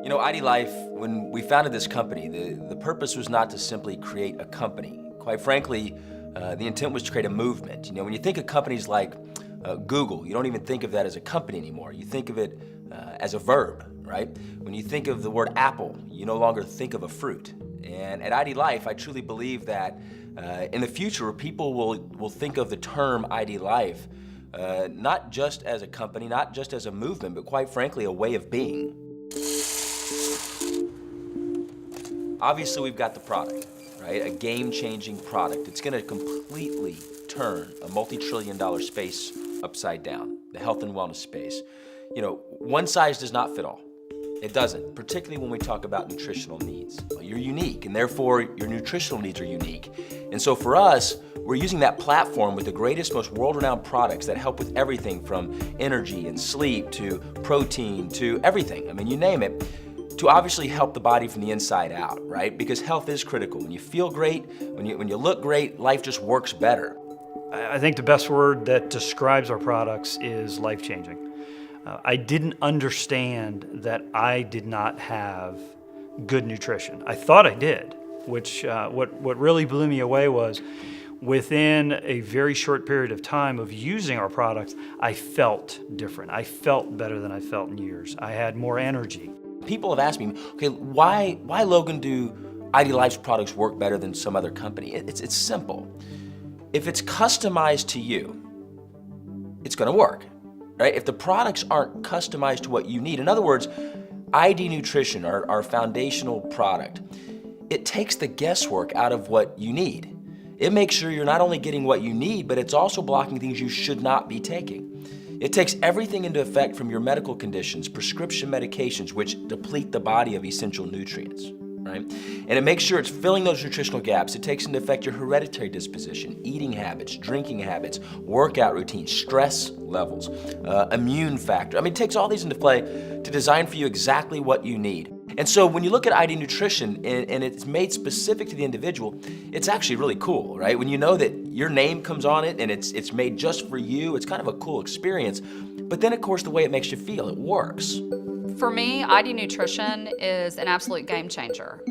You know, IDLife, when we founded this company, the purpose was not to simply create a company. Quite frankly, the intent was to create a movement. You know, when you think of companies like Google, you don't even think of that as a company anymore. You think of it as a verb, right? When you think of the word apple, you no longer think of a fruit. And at IDLife, I truly believe that in the future, people will think of the term IDLife not just as a company, not just as a movement, but quite frankly, a way of being. Obviously, we've got the product, right? A game-changing product. It's gonna completely turn a multi-trillion-dollar space upside down, the health and wellness space. You know, one size does not fit all. It doesn't, particularly when we talk about nutritional needs. You're unique, and therefore your nutritional needs are unique. And so for us, we're using that platform with the greatest, most world-renowned products that help with everything from energy and sleep to protein to everything. I mean, you name it, to obviously help the body from the inside out, right? Because health is critical. When you feel great, when you look great, life just works better. I think the best word that describes our products is life-changing. I didn't understand that I did not have good nutrition. I thought I did, which what really blew me away was within a very short period of time of using our products, I felt different. I felt better than I felt in years. I had more energy. People have asked me, okay, why Logan, do IDLife's products work better than some other company? It's simple. If it's customized to you, it's gonna work, right? If the products aren't customized to what you need, in other words, ID Nutrition, our foundational product, it takes the guesswork out of what you need. It makes sure you're not only getting what you need, but it's also blocking things you should not be taking. It takes everything into effect from your medical conditions, prescription medications, which deplete the body of essential nutrients, right? And it makes sure it's filling those nutritional gaps. It takes into effect your hereditary disposition, eating habits, drinking habits, workout routines, stress levels, immune factor. I mean, it takes all these into play to design for you exactly what you need. And so when you look at ID Nutrition and it's made specific to the individual, it's actually really cool, right? When you know that your name comes on it and it's made just for you, it's kind of a cool experience. But then of course the way it makes you feel, it works. For me, ID Nutrition is an absolute game changer.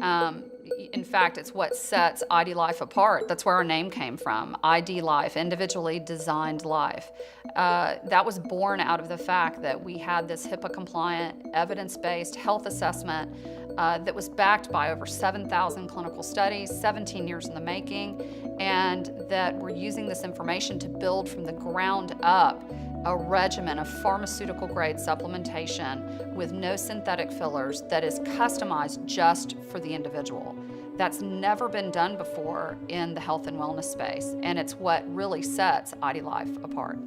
In fact, it's what sets IDLife apart. That's where our name came from, IDLife, individually designed life. That was born out of the fact that we had this HIPAA-compliant, evidence-based health assessment that was backed by over 7,000 clinical studies, 17 years in the making, and that we're using this information to build from the ground up a regimen of pharmaceutical-grade supplementation with no synthetic fillers that is customized just for the individual. That's never been done before in the health and wellness space, and it's what really sets IDLife apart.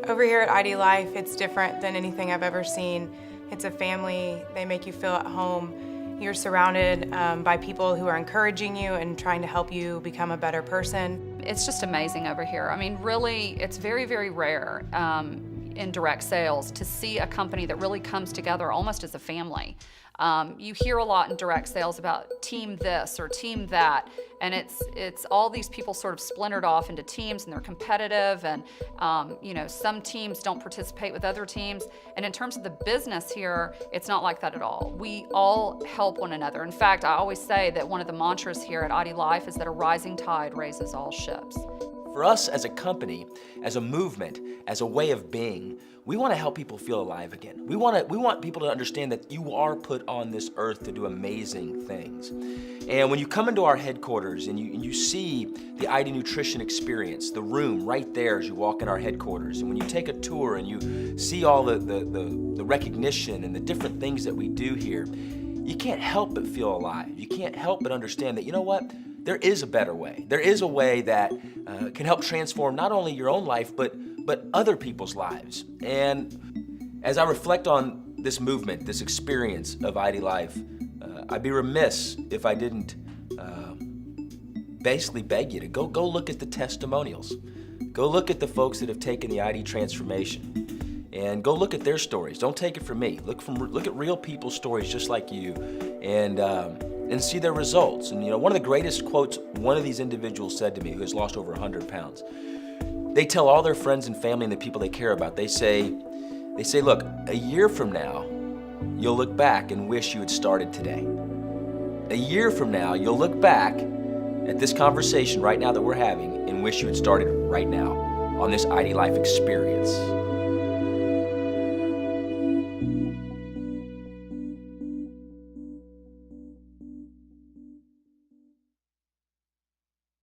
Over here at IDLife, it's different than anything I've ever seen. It's a family. They make you feel at home. You're surrounded by people who are encouraging you and trying to help you become a better person. It's just amazing over here. I mean, really, it's very, very rare in direct sales to see a company that really comes together almost as a family. You hear a lot in direct sales about team this or team that, and it's all these people sort of splintered off into teams and they're competitive, and you know, some teams don't participate with other teams. And in terms of the business here, it's not like that at all. We all help one another. In fact, I always say that one of the mantras here at IDLife is that a rising tide raises all ships. For us as a company, as a movement, as a way of being, we want to help people feel alive again. We want people to understand that you are put on this earth to do amazing things. And when you come into our headquarters and you see the ID Nutrition experience, the room right there as you walk in our headquarters, and when you take a tour and you see all the recognition and the different things that we do here, you can't help but feel alive. You can't help but understand that, you know what? There is a better way. There is a way that can help transform not only your own life, but other people's lives. And as I reflect on this movement, this experience of IDLife, I'd be remiss if I didn't basically beg you to go look at the testimonials. Go look at the folks that have taken the ID transformation and go look at their stories. Don't take it from me. Look at real people's stories just like you, and see their results. And you know, one of the greatest quotes one of these individuals said to me, who has lost over 100 pounds, they tell all their friends and family and the people they care about, they say, look, a year from now, you'll look back and wish you had started today. A year from now, you'll look back at this conversation right now that we're having and wish you had started right now on this IDLife experience.